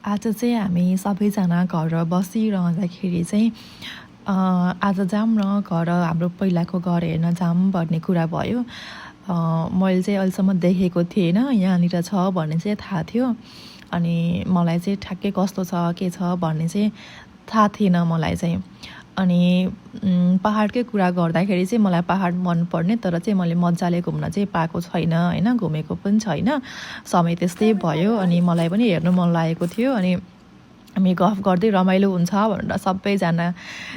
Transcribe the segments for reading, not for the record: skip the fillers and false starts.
आज चाहिँ हामी सबैजना घर बसिरहँदाखेरि चाहिँ आज जाऊँ न घर हाम्रो पहिलाको घर हेर्न जाऊँ भन्ने कुरा भयो। मैले चाहिँ अहिलेसम्म देखेको थिएन, यहाँनिर छ भन्ने चाहिँ थाहा थियो। अनि मलाई चाहिँ ठ्याक्कै कस्तो छ के छ भन्ने चाहिँ थाहा थिएन मलाई चाहिँ। अनि पहाडकै कुरा गर्दाखेरि चाहिँ मलाई पहाड मनपर्ने, तर चाहिँ मैले मजाले घुम्न चाहिँ पाएको छैन हैन, घुमेको पनि छैन, समय त्यस्तै भयो। अनि मलाई पनि हेर्नु मन लागेको थियो। अनि हामी गफ गर्दै रमाइलो हुन्छ भनेर सबैजना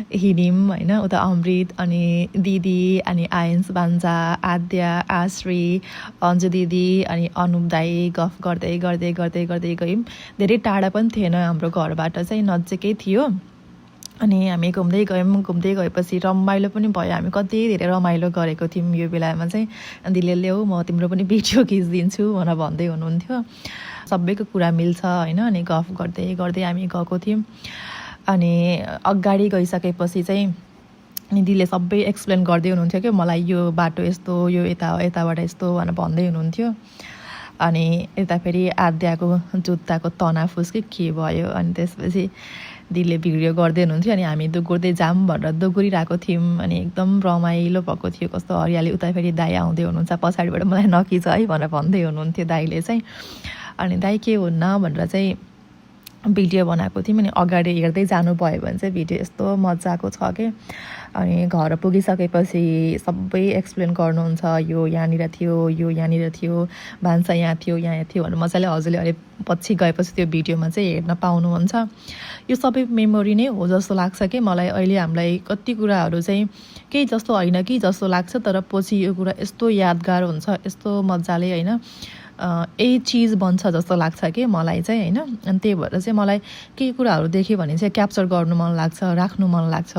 हिँड्यौँ हैन। उता अमृत अनि दिदी अनि आयन्स बान्जा आद्या आश्री अन्जु दिदी अनि अनुप दाई गफ गर्दै गर्दै गर्दै गर्दै गयौँ। धेरै टाढा पनि थिएन हाम्रो घरबाट, चाहिँ नजिकै थियो। अनि हामी घुम्दै गयौँ, घुम्दै गएपछि रमाइलो पनि भयो। हामी कति धेरै रमाइलो गरेको थियौँ यो बेलामा चाहिँ। दिदीले ल्याऊ म तिम्रो पनि भिडियो खिचिदिन्छु भनेर भन्दै हुनुहुन्थ्यो। सबैको कुरा मिल्छ हैन। अनि गफ गर्दै गर्दै हामी गएको थियौँ। अनि अगाडि गइसकेपछि चाहिँ दिदीले सबै एक्सप्लेन गर्दै हुनुहुन्थ्यो कि मलाई यो बाटो यस्तो, यो यताबाट यस्तो भनेर भन्दै हुनुहुन्थ्यो। अनि यता फेरि आद्याको जुत्ताको तनाफुस के भयो। अनि त्यसपछि दिदीले भिडियो गर्दै हुनुहुन्थ्यो। अनि हामी दोगुर्दै जाऊँ भनेर दोगुरिरहेको थियौँ। अनि एकदम रमाइलो भएको थियो, कस्तो हरियाली। उता फेरि दाई आउँदै हुनुहुन्छ पछाडिबाट, मलाई नखिच है भनेर भन्दै हुनुहुन्थ्यो दाईले चाहिँ। अनि दाई के हुन्न भनेर चाहिँ भिडियो बनाएको थियौँ। अनि अगाडि हेर्दै जानुभयो भने चाहिँ भिडियो यस्तो मजाको छ कि। अनि घर पुगिसकेपछि सबै एक्सप्लेन गर्नुहुन्छ, यो यहाँनिर थियो, यो यहाँनिर थियो, भान्सा यहाँ थियो, यहाँ थियो भनेर मजाले हजुरले अहिले पछि गएपछि त्यो भिडियोमा चाहिँ हेर्न पाउनुहुन्छ। यो सबै मेमोरी नै हो जस्तो लाग्छ कि मलाई अहिले। हामीलाई कति कुराहरू चाहिँ केही जस्तो होइन कि जस्तो लाग्छ, तर पछि यो कुरा यस्तो यादगार हुन्छ, यस्तो मजाले होइन यही चिज बन्छ जस्तो लाग्छ कि मलाई चाहिँ होइन। अनि त्यही भएर चाहिँ मलाई केही कुराहरू देख्यो भने चाहिँ क्याप्चर गर्नु मन लाग्छ, राख्नु मन लाग्छ।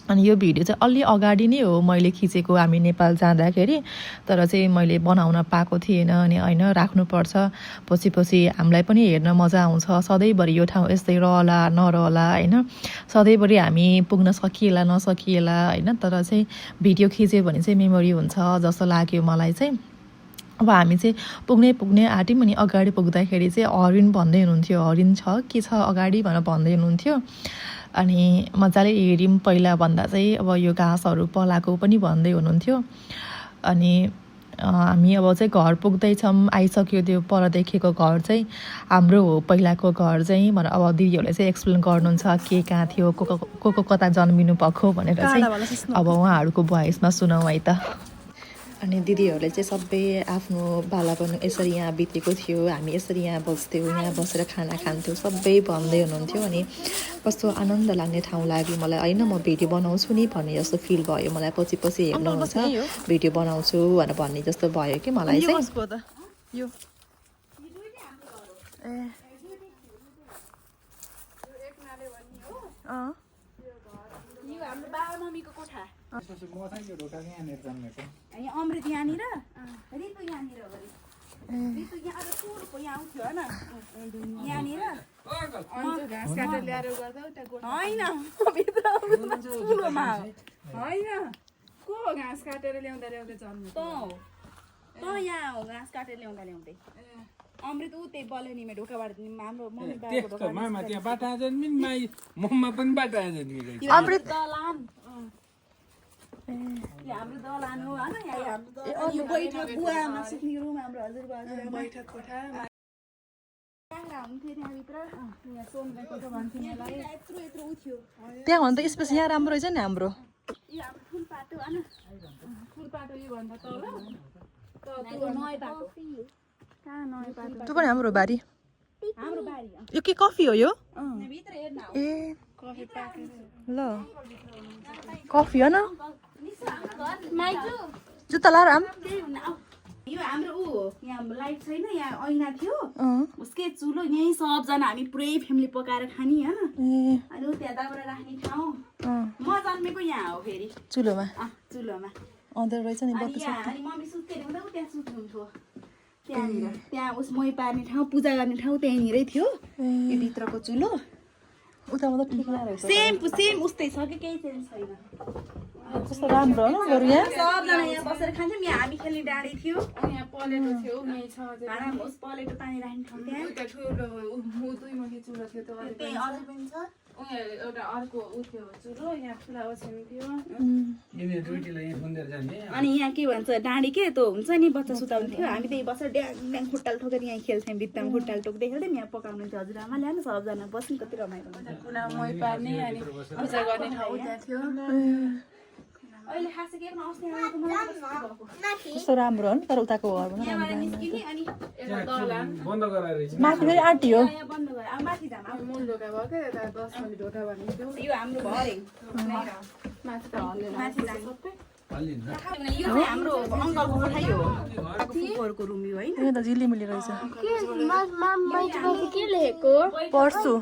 अनि यो भिडियो चाहिँ अलि अगाडि नै हो मैले खिचेको, हामी नेपाल जाँदाखेरि, तर चाहिँ मैले बनाउन पाएको थिएन। अनि होइन राख्नुपर्छ, पछि हामीलाई पनि हेर्न मजा आउँछ। सधैँभरि यो ठाउँ यस्तै रहला नरहला होइन, सधैँभरि हामी पुग्न सकिएला नसकिएला होइन, तर चाहिँ भिडियो खिच्यो भने चाहिँ मेमोरी हुन्छ जस्तो लाग्यो मलाई चाहिँ। अब हामी चाहिँ पुग्ने आँट्यौँ। अनि अगाडि पुग्दाखेरि चाहिँ हरिण भन्दै हुनुहुन्थ्यो, हरिण छ के छ अगाडि भनेर भन्दै हुनुहुन्थ्यो। अनि मजाले हेऱ्यौँ पहिला भन्दा चाहिँ। अब यो घाँसहरू पलाएको पनि भन्दै हुनुहुन्थ्यो। अनि हामी अब चाहिँ घर पुग्दैछौँ, आइसक्यो। त्यो पर देखेको घर चाहिँ हाम्रो हो, पहिलाको घर चाहिँ भनेर अब दिदीहरूले चाहिँ एक्सप्लेन गर्नुहुन्छ के कहाँ थियो, को कता जन्मिनु भएको भनेर चाहिँ। अब उहाँहरूको भोइसमा सुनौँ है त। अनि दिदीहरूले चाहिँ सबै आफ्नो बालापन यसरी यहाँ बितेको थियो, हामी यसरी यहाँ बस्थ्यौँ, यहाँ बसेर खाना खान्थ्यौँ, सबै भन्दै हुनुहुन्थ्यो। अनि कस्तो आनन्द लाग्ने ठाउँ लाग्यो मलाई होइन। म भिडियो बनाउँछु नि भन्ने जस्तो फिल भयो मलाई। पछि हेर्नुहुन्छ भिडियो बनाउँछु भनेर भन्ने जस्तो भयो कि मलाई चाहिँ। हाम्रो बाबा मम्मीको कोठा अमृत यहाँनिर, रितु यहाँनिर हो। रितु यहाँ अब टुरको यहाँ आउँथ्यो होइन, यहाँनिर घाँस काटेर ल्याएर गर्दा होइन ठुलोमा होइन को घाँस काटेर ल्याउँदा जन्म त यहाँ हो। घाँस काटेर ल्याउँदै अमृत ऊ त्यही बलेनीमा ढोकाबाट हाम्रो मम्मी बाबाको अमृत दलान हाम्रो दलान हो होइन। यो बैठक बुवामा सुत्ने रुम हाम्रो हजुरबाको बैठक कोठा हुन्थ्यो त्यहाँभित्र। यहाँ सोनलाई कोठा भन्थ्यो यसलाई। यत्रो उ थियो त्यहाँ भन्दा स्पेस यहाँ राम्रो रहेछ नि हाम्रो। यो हाम्रो फुलपाटो होइन, फुलपाटो यो भन्दा तल नयाँ बाटो कहाँ नयाँ बाटो त्यो पनि हाम्रो बारी। हाम्रो बारी यो के कफी हो यो? भित्र हेर्न ए कफी पाकेर ल कफी हो न। माइजू जुत्ता लाएर आम। यो हाम्रो ऊ हो, यहाँ लाइट छैन, यहाँ ऐना थियो उसकै चुलो, यहीँ सबजना हामी पुरै फ्यामिली पकाएर खाने होइन। अनि त्यहाँ दाउरा राख्ने ठाउँ। म जन्मेको यहाँ हो फेरि चुलोमा। चुलोमा अँधेरो रहेछ नि बत्ती छ। अनि मम्मी सुत्दै हुँदा ऊ त्यहाँ सुत्नुहुन्थ्यो त्यहाँनिर। त्यहाँ उस मही पार्ने ठाउँ, पूजा गर्ने ठाउँ त्यहीँनिरै थियो। यो भित्रको चुलो उता मात्रै ठिक रहेछ। सेम उस्तै छ कि केही चेन्ज छैन। कस्तो राम्रो हो न बरु यहाँ सबजना यहाँ बसेर खान्थ्यौँ यहाँ हामी खेल्ने डाँडी थियो यहाँ पलेटो थियो यहीँ छ भाँडामा होस् पलेटो पानी राख्ने ठाउँ त्यहाँ उता ठुलो दुई मुखी चुलो थियो त्यो त्यही अझै पनि छ उहाँ एउटा अर्को ऊ थियो चुलो यहाँ ठुला ओछ्यान थियो अनि यहाँ के भन्छ डाँडी के त्यो हुन्छ नि बच्चा सुताउने थियो हामी त्यही बसेर ड्याङ ड्याङ खुट्टाल ठोकेर यहाँ खेल्थ्यौँ भित्तामा खुट्टाल ठोक्दै खेल्थ्यौँ यहाँ पकाउनु थियो हजुरआमाले होइन सबजना बस्नु कति रमाइलो हुन्छ कुना मही पार्ने अनि पूजा गर्ने ठाउँ त्यहाँ थियो अहिले खासै के अस्ति आएको मलाई कस्तो भएको कस्तो राम्रो हो नि तर उताको घर पनि यहाँबाट निस्किने अनि माथि फेरि आँटियो यहाँ बन्द गरे अब माथि जाम अब मूल ढोका भयो क्या यता 10 मिनट ढोका भनेको थियो यो हाम्रो भरे माथि त हल्लेन माथि जाम यो चाहिँ हाम्रो अङ्कलको कोठाइ हो फुपूहरूको रुम यो होइन यहाँ त झिलिमिली रहेछ के लेखेको पर्सु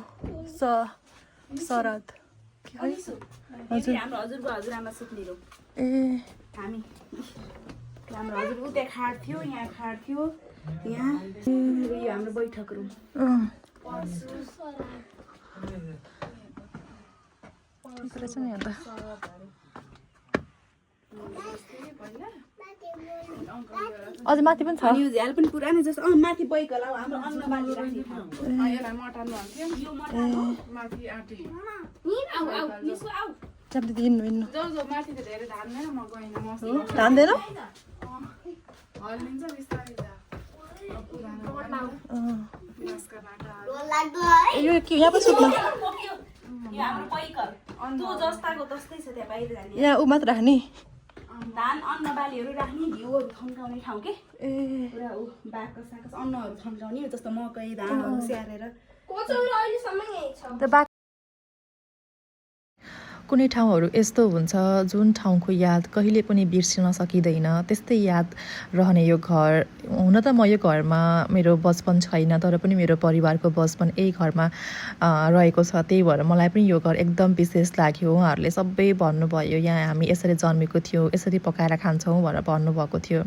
शरद हजुर हाम्रो हजुरको हजुरआमा सुत्ने रुम ए हामी हाम्रो हजुर उता खाट थियो यहाँ खाट थियो यहाँ यो हाम्रो बैठक रुम ठिक रहेछ नि अन्त अझ माथि पनि छ अनि यो झ्याल पनि पुरानो जस्तो माथि बैक होला हाम्रो अन्न बाली राख्ने ठाउँ यसलाई मटन भन्थ्यो यो मटन हो माथि आँटी आऊ आऊ निस्कु आऊ जाम दिदी हिँड्नु जो माथि त धेरै धान्दैन म गएन मस्त धान्दैन हल्लिन्छ बिस्तारै जा यो के यहाँ पनि सुत्नु यो हाम्रो बैकर तँ जस्ताको तस्तै छ त्यहाँ बाहिर जाने यहाँ ऊ मात्र राख्ने धान अन्न बालीहरू राख्ने घिउहरू थन्काउने ठाउँ के ए पुरा ऊ बाकस साकस अन्नहरू थन्काउने जस्तो मकै धानहरू स्याहारेर त्यो बाक कुनै ठाउँहरू यस्तो हुन्छ जुन ठाउँको याद कहिले पनि बिर्सिन सकिँदैन त्यस्तै याद रहने यो घर हुन त म यो घरमा मेरो बचपन छैन तर पनि मेरो परिवारको बचपन यही घरमा रहेको छ त्यही भएर मलाई पनि यो घर एकदम विशेष लाग्यो उहाँहरूले सबै भन्नुभयो यहाँ हामी यसरी जन्मेको थियो यसरी पकाएर खान्छौँ भनेर भन्नुभएको थियो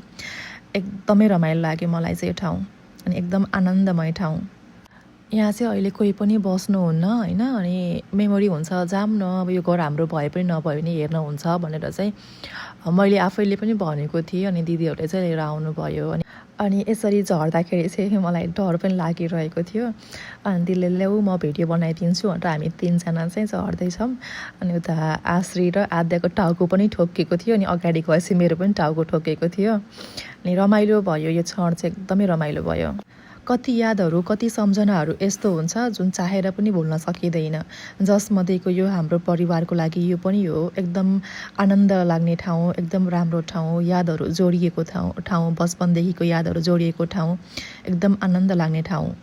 एकदमै रमाइलो लाग्यो मलाई चाहिँ यो ठाउँ अनि एकदम आनन्दमय ठाउँ यहाँ चाहिँ अहिले कोही पनि बस्नुहुन्न होइन अनि मेमोरी हुन्छ जाम न अब यो घर हाम्रो भए पनि नभए पनि हेर्न हुन्छ भनेर चाहिँ मैले आफैले पनि भनेको थिएँ अनि दिदीहरूले चाहिँ लिएर आउनुभयो अनि यसरी झर्दाखेरि चाहिँ मलाई डर पनि लागिरहेको थियो अनि दिदीले ल्याऊ म भिडियो बनाइदिन्छु भनेर हामी तिनजना चाहिँ झर्दैछौँ अनि उता आश्री र आद्याको टाउको पनि ठोकिएको थियो अनि अगाडि गएपछि मेरो पनि टाउको ठोकिएको थियो अनि रमाइलो भयो यो क्षण चाहिँ एकदमै रमाइलो भयो कति यादहरू कति सम्झनाहरू यस्तो हुन्छ जुन चाहेर पनि भुल्न सकिँदैन जसमध्येको यो हाम्रो परिवारको लागि यो पनि हो एकदम आनन्द लाग्ने ठाउँ एकदम राम्रो ठाउँ यादहरू जोडिएको ठाउँ बचपनदेखिको यादहरू जोडिएको ठाउँ एकदम आनन्द लाग्ने ठाउँ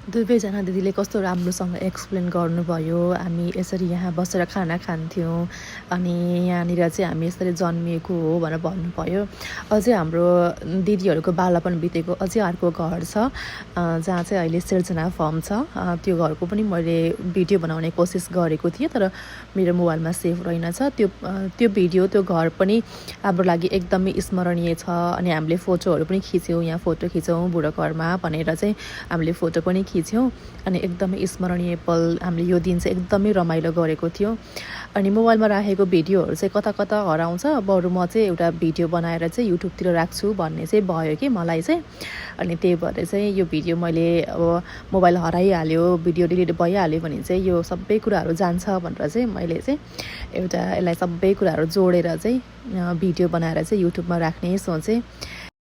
दुवैजना दिदीले कस्तो राम्रोसँग एक्सप्लेन गर्नुभयो हामी यसरी यहाँ बसेर खाना खान्थ्यौँ अनि यहाँनिर चाहिँ हामी यसरी जन्मिएको हो भनेर भन्नुभयो अझै हाम्रो दिदीहरूको बालापन बितेको अझै अर्को घर छ जहाँ चाहिँ अहिले सिर्जना फर्म छ त्यो घरको पनि मैले भिडियो बनाउने कोसिस गरेको थिएँ तर मेरो मोबाइलमा सेभ रहेनछ त्यो भिडियो त्यो घर पनि हाम्रो लागि एकदमै स्मरणीय छ अनि हामीले फोटोहरू पनि खिच्यौँ यहाँ फोटो खिचौँ बुढो घरमा भनेर चाहिँ हामीले फोटो पनि खिच्यौँ अनि एकदमै स्मरणीय पल हामीले यो दिन चाहिँ एकदमै रमाइलो गरेको थियौँ अनि मोबाइलमा राखेको भिडियोहरू चाहिँ कता कता हराउँछ बरु म चाहिँ एउटा भिडियो बनाएर चाहिँ युट्युबतिर राख्छु भन्ने चाहिँ भयो कि मलाई चाहिँ अनि त्यही भएर चाहिँ यो भिडियो मैले अब मोबाइल हराइहाल्यो भिडियो डिलिट भइहाल्यो भने चाहिँ यो सबै कुराहरू जान्छ भनेर चाहिँ मैले चाहिँ एउटा यसलाई सबै कुराहरू जोडेर चाहिँ भिडियो बनाएर चाहिँ युट्युबमा राख्ने सोचेँ